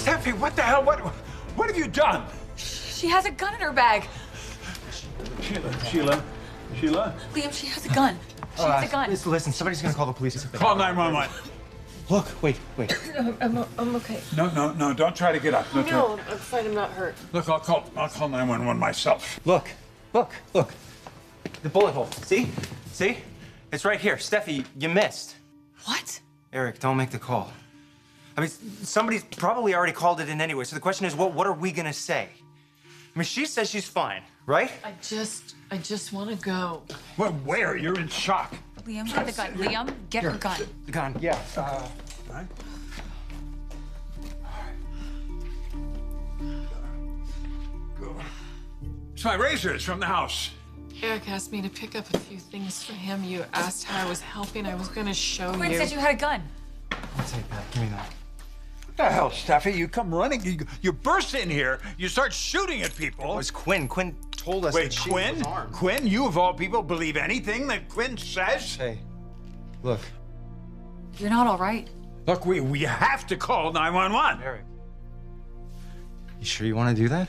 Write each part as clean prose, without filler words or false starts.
Steffi, what the hell? What have you done? She has a gun in her bag. Sheila. Liam, she has a gun. She has a gun. Listen, somebody's gonna call the police. Call 911. Look, wait. I'm okay. No, don't try to get up. No, I'm fine. I'm not hurt. Look, I'll call 911 myself. Look. The bullet hole. See? It's right here. Steffi, you missed. What? Eric, don't make the call. I mean, somebody's probably already called it in anyway, so the question is, what are we gonna say? I mean, she says she's fine, right? I just want to go. Well, where? You're in shock. Liam, get the gun. Liam, get her gun. The gun, yeah. Right? It's my razors from the house. Eric asked me to pick up a few things for him. You asked how I was helping. I was going to show Quinn you. said you had a gun. I'll take that. Give me that. What the hell, Steffi? You come running. You burst in here. You start shooting at people. It was Quinn. Quinn told us Wait, that she Quinn? was armed. Quinn? You of all people believe anything that Quinn says? Hey, look. You're not all right. Look, we have to call 911. Eric. You sure you want to do that?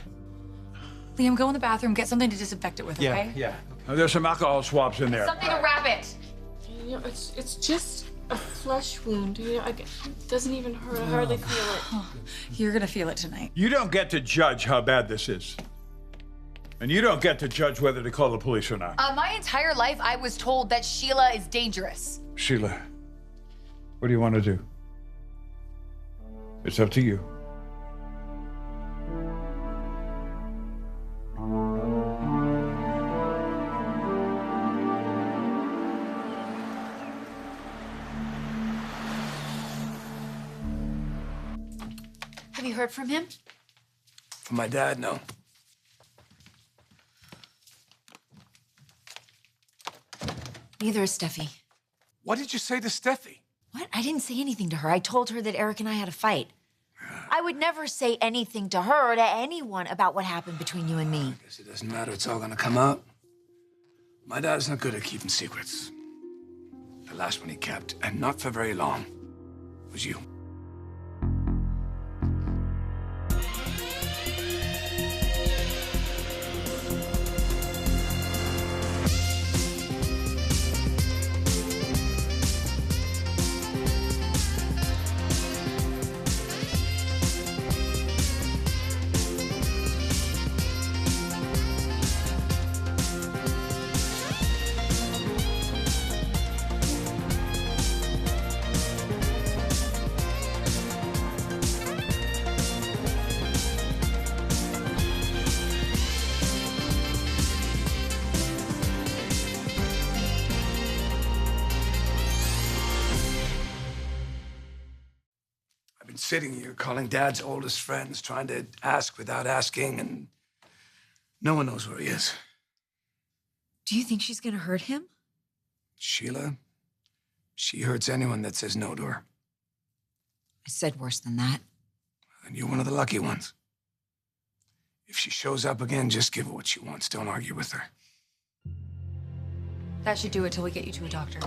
Liam, go in the bathroom, get something to disinfect it with, okay? Yeah. There's some alcohol swabs in there. Something to wrap it. You know, it's just a flesh wound. You know, it doesn't even hurt. I hardly feel it. You're gonna feel it tonight. You don't get to judge how bad this is. And you don't get to judge whether to call the police or not. My entire life, I was told that Sheila is dangerous. Sheila, what do you want to do? It's up to you. Have you heard from him? From my dad, no. Neither is Steffi. What did you say to Steffi? What? I didn't say anything to her. I told her that Eric and I had a fight. I would never say anything to her or to anyone about what happened between you and me. I guess it doesn't matter. It's all gonna come out. My dad's not good at keeping secrets. The last one he kept, and not for very long, was you. Sitting here calling Dad's oldest friends, trying to ask without asking, and no one knows where he is. Do you think she's gonna hurt him? Sheila, she hurts anyone that says no to her. I said worse than that. And you're one of the lucky ones. If she shows up again, just give her what she wants. Don't argue with her. That should do it till we get you to a doctor.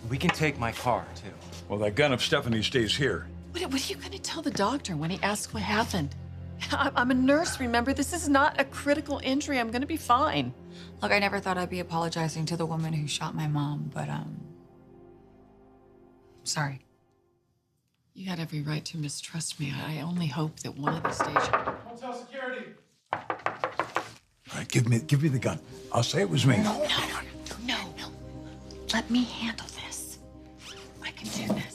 We can take my car, too. Well, that gun of Stephanie stays here. What are you going to tell the doctor when he asks what happened? I'm a nurse, remember? This is not a critical injury. I'm going to be fine. Look, I never thought I'd be apologizing to the woman who shot my mom, but, sorry. You had every right to mistrust me. I only hope that one of these days... Hotel security. All right, give me the gun. I'll say it was me. No. Let me handle this. I can do this.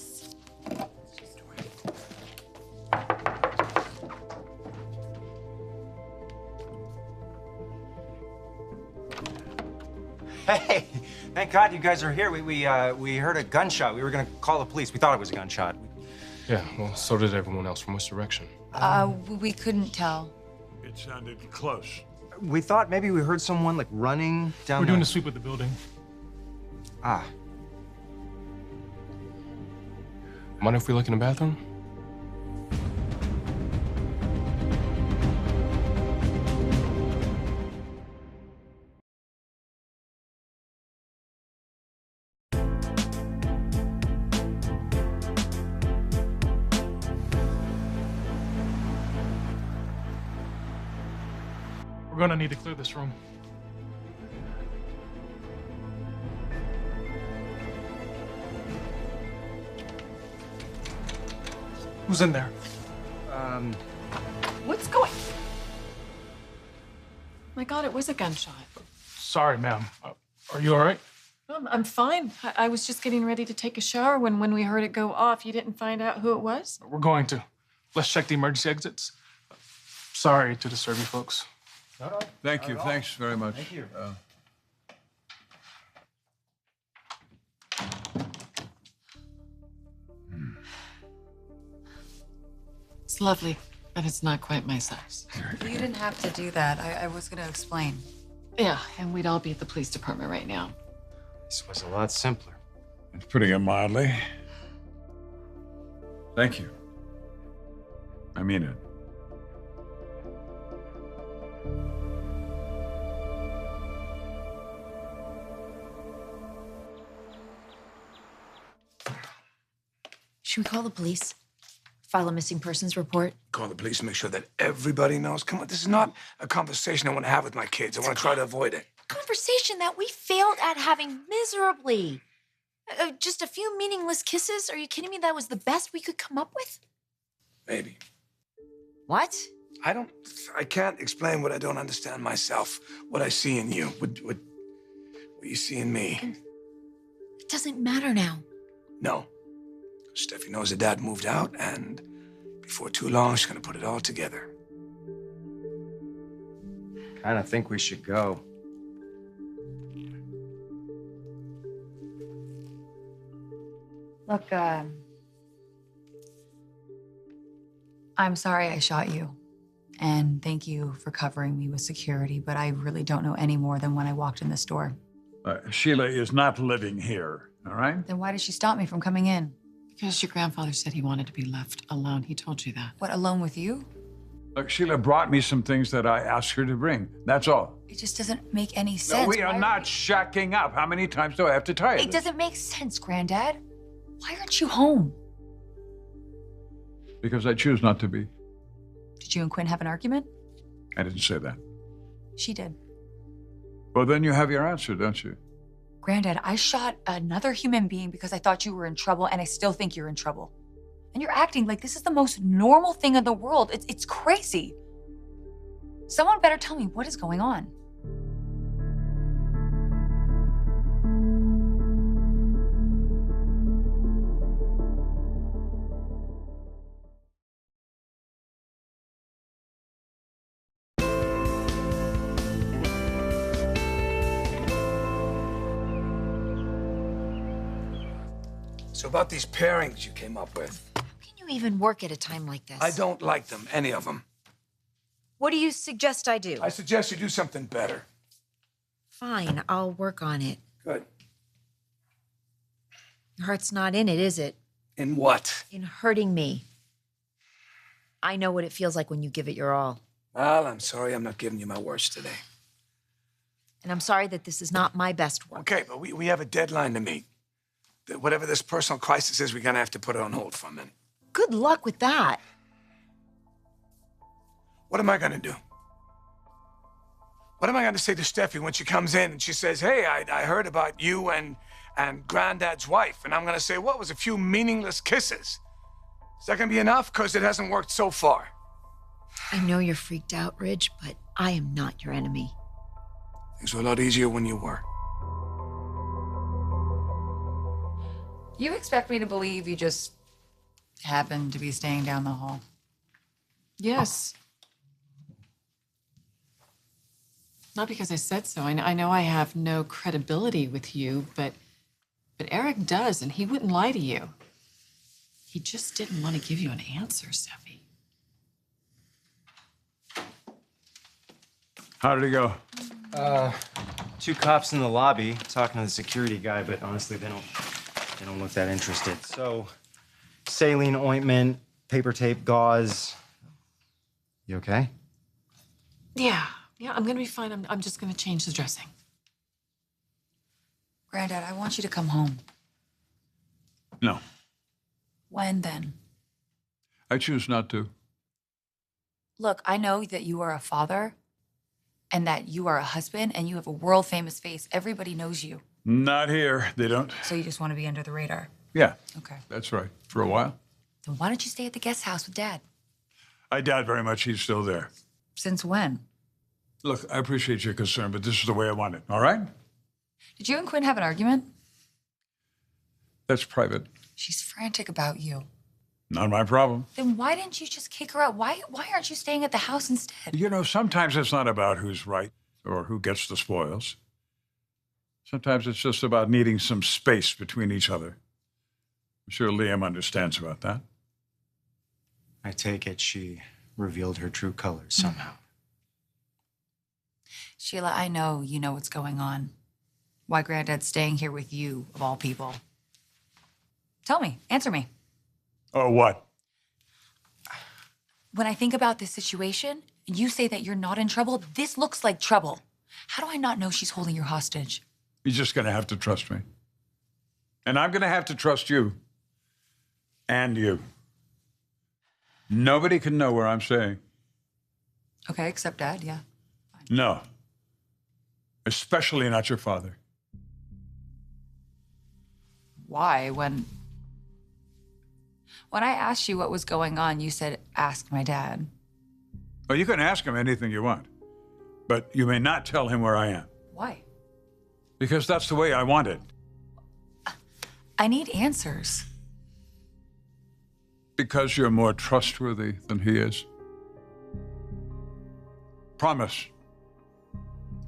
Hey, thank God you guys are here. We heard a gunshot. We were gonna call the police. We thought it was a gunshot. Yeah, well, so did everyone else. From which direction? We couldn't tell. It sounded close. We thought maybe we heard someone, like, running down We're doing a sweep of the building. Ah. Mind if we look in the bathroom? We're gonna need to clear this room. Who's in there? What's going? My God, it was a gunshot. Sorry, ma'am. Are you all right? I'm fine. I was just getting ready to take a shower when we heard it go off. You didn't find out who it was? We're going to. Let's check the emergency exits. Sorry to disturb you folks. Thank you. Thanks very much. Thank you. It's lovely, but it's not quite my size. You didn't have to do that. I was going to explain. Yeah, and we'd all be at the police department right now. This was a lot simpler. It's putting it mildly. Thank you. I mean it. Should we call the police? File a missing persons report? Call the police and make sure that everybody knows. Come on, this is not a conversation I want to have with my kids. I want to try to avoid it. Conversation that we failed at having miserably. Just a few meaningless kisses? Are you kidding me? That was the best we could come up with? Maybe. What? I can't explain what I don't understand myself. What I see in you. What you see in me. It doesn't matter now. No. Steffi knows her dad moved out, and before too long, she's gonna put it all together. Kind of think we should go. Look, I'm sorry I shot you. And thank you for covering me with security, but I really don't know any more than when I walked in this door. Sheila is not living here, all right? Then why did she stop me from coming in? Because your grandfather said he wanted to be left alone. He told you that. What, alone with you? Look, Sheila brought me some things that I asked her to bring. That's all. It just doesn't make any No, sense. we are Why not shacking up. How many times do I have to tell you It this? doesn't make sense, Granddad. Why aren't you home? Because I choose not to be. Did you and Quinn have an argument? I didn't say that. She did. Well, then you have your answer, don't you? Granddad, I shot another human being because I thought you were in trouble, and I still think you're in trouble. And you're acting like this is the most normal thing in the world. It's crazy. Someone better tell me what is going on. So about these pairings you came up with. How can you even work at a time like this? I don't like them, any of them. What do you suggest I do? I suggest you do something better. Fine, I'll work on it. Good. Your heart's not in it, is it? In what? In hurting me. I know what it feels like when you give it your all. Well, I'm sorry I'm not giving you my worst today. And I'm sorry that this is not my best work. Okay, but we have a deadline to meet. Whatever this personal crisis is, we're gonna have to put it on hold for a minute. Good luck with that. What am I gonna do? What am I gonna say to Steffi when she comes in and she says, hey, I heard about you and Granddad's wife? And I'm gonna say, what was a few meaningless kisses? Is that gonna be enough? Because it hasn't worked so far. I know you're freaked out, Ridge, but I am not your enemy. Things were a lot easier when you were. You expect me to believe you just happened to be staying down the hall? Yes. Not because I said so. I know I have no credibility with you, but Eric does, and he wouldn't lie to you. He just didn't want to give you an answer, Steffi. How did it go? Two cops in the lobby talking to the security guy, but honestly, they don't look that interested. So, saline ointment, paper tape, gauze. You okay? Yeah, I'm gonna be fine. I'm just gonna change the dressing. Granddad, I want you to come home. No, When then? I choose not to. Look, I know that you are a father, and that you are a husband and you have a world famous face. Everybody knows you. Not here. They don't. So you just want to be under the radar. Yeah, Okay. that's right. For a while. Then why don't you stay at the guest house with Dad? I doubt very much he's still there. Since when? Look, I appreciate your concern, but this is the way I want it, all right? Did you and Quinn have an argument? That's private. She's frantic about you. Not my problem. Then why didn't you just kick her out? Why aren't you staying at the house instead? You know, sometimes it's not about who's right or who gets the spoils. Sometimes it's just about needing some space between each other. I'm sure Liam understands about that. I take it she revealed her true colors somehow. Sheila, I know you know what's going on. Why Granddad's staying here with you, of all people. Tell me, answer me. Oh, what? When I think about this situation, and you say that you're not in trouble, this looks like trouble. How do I not know she's holding you hostage? You're just going to have to trust me. And I'm going to have to trust you. And you. Nobody can know where I'm staying. Okay, except Dad, yeah. No. Especially not your father. Why? When I asked you what was going on, you said, ask my dad. Well, you can ask him anything you want, but you may not tell him where I am. Why? Because that's the way I want it. I need answers. Because you're more trustworthy than he is. Promise.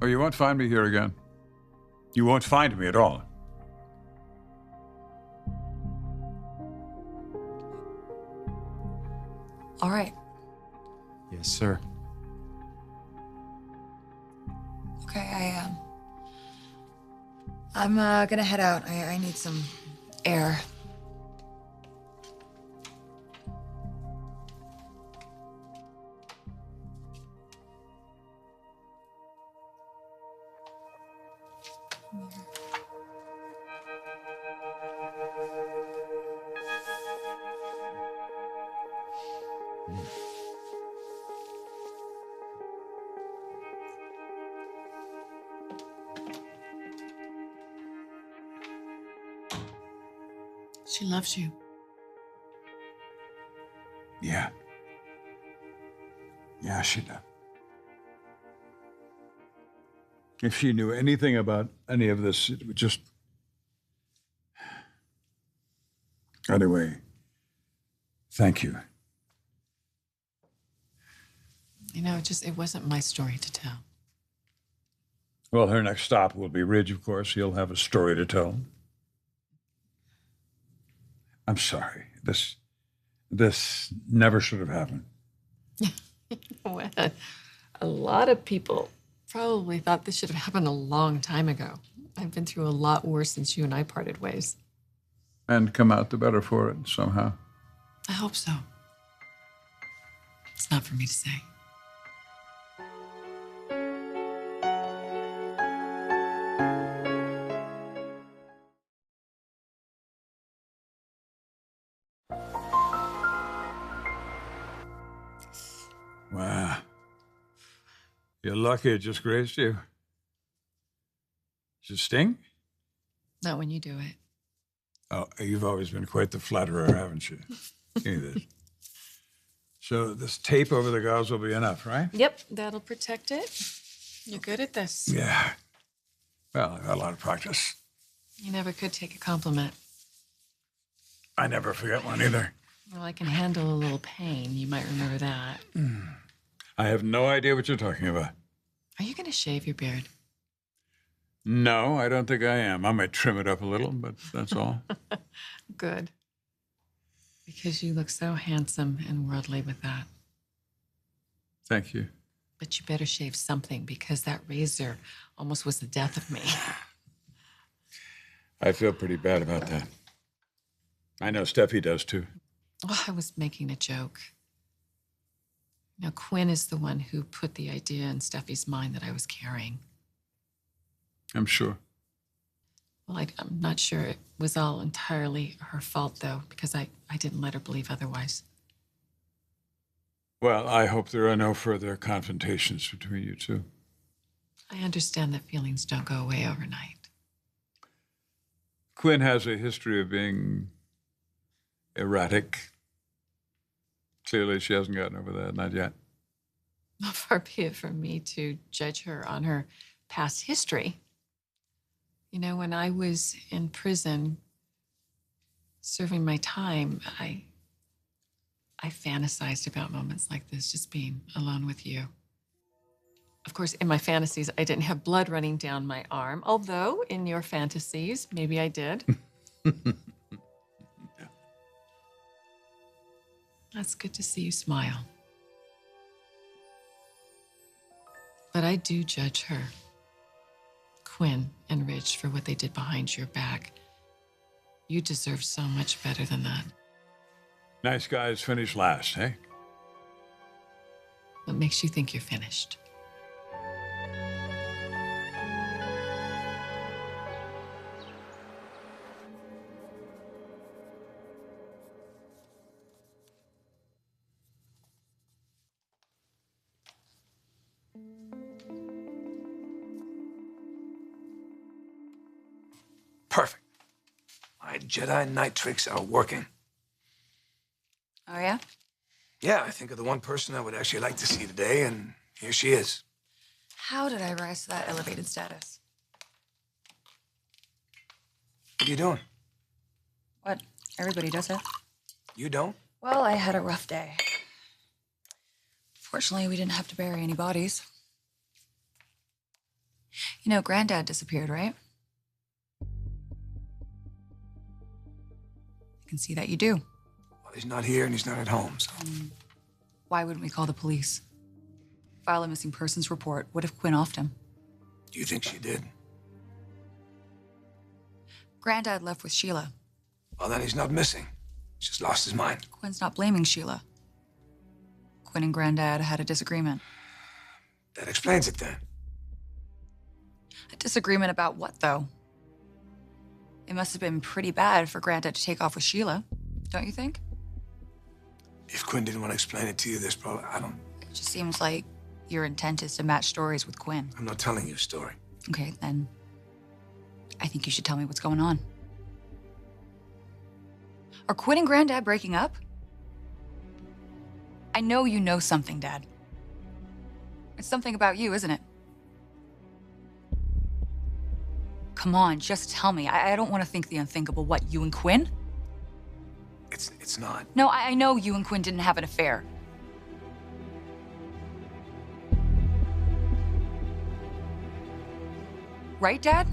Or you won't find me here again. You won't find me at all. All right. Yes, sir. Okay, I'm gonna head out. I need some air. She loves you. Yeah. Yeah, she does. If she knew anything about any of this, it would just... Anyway, thank you. You know, it wasn't my story to tell. Well, her next stop will be Ridge, of course. He'll have a story to tell. I'm sorry. This never should have happened. Well, a lot of people probably thought this should have happened a long time ago. I've been through a lot worse since you and I parted ways. And come out the better for it somehow. I hope so. It's not for me to say. Wow. You're lucky it just grazed you. Does it sting? Not when you do it. Oh, you've always been quite the flatterer, haven't you? Give me this. So this tape over the gauze will be enough, right? Yep, that'll protect it. You're good at this. Yeah. Well, I've had a lot of practice. You never could take a compliment. I never forget one either. Well, I can handle a little pain. You might remember that. I have no idea what you're talking about. Are you going to shave your beard? No, I don't think I am. I might trim it up a little, but that's all. Good. Because you look so handsome and worldly with that. Thank you. But you better shave something because that razor almost was the death of me. I feel pretty bad about that. I know Steffi does too. Oh, I was making a joke. Now, Quinn is the one who put the idea in Steffi's mind that I was carrying. I'm sure. Well, I'm not sure it was all entirely her fault, though, because I didn't let her believe otherwise. Well, I hope there are no further confrontations between you two. I understand that feelings don't go away overnight. Quinn has a history of being erratic. Clearly, she hasn't gotten over that, not yet. Far be it from me to judge her on her past history. You know, when I was in prison serving my time, I fantasized about moments like this, just being alone with you. Of course, in my fantasies, I didn't have blood running down my arm, although in your fantasies, maybe I did. That's good to see you smile. But I do judge her, Quinn and Rich, for what they did behind your back. You deserve so much better than that. Nice guys finish last, eh? What makes you think you're finished? Perfect. My Jedi Knight tricks are working. Oh, yeah? Yeah, I think of the one person I would actually like to see today, and here she is. How did I rise to that elevated status? What are you doing? What? Everybody does it. You don't? Well, I had a rough day. Fortunately, we didn't have to bury any bodies. You know, Granddad disappeared, right? I can see that you do. Well, he's not here and he's not at home, so. Why wouldn't we call the police? File a missing persons report. What if Quinn offed him? Do you think she did? Granddad left with Sheila. Well, then he's not missing. He's just lost his mind. Quinn's not blaming Sheila. Quinn and Granddad had a disagreement. That explains it then. A disagreement about what, though? It must have been pretty bad for Granddad to take off with Sheila, don't you think? If Quinn didn't want to explain it to you, there's probably, It just seems like your intent is to match stories with Quinn. I'm not telling you a story. Okay, then I think you should tell me what's going on. Are Quinn and Granddad breaking up? I know you know something, Dad. It's something about you, isn't it? Come on, just tell me. I don't want to think the unthinkable. What, you and Quinn? It's not. No, I know you and Quinn didn't have an affair. Right, Dad?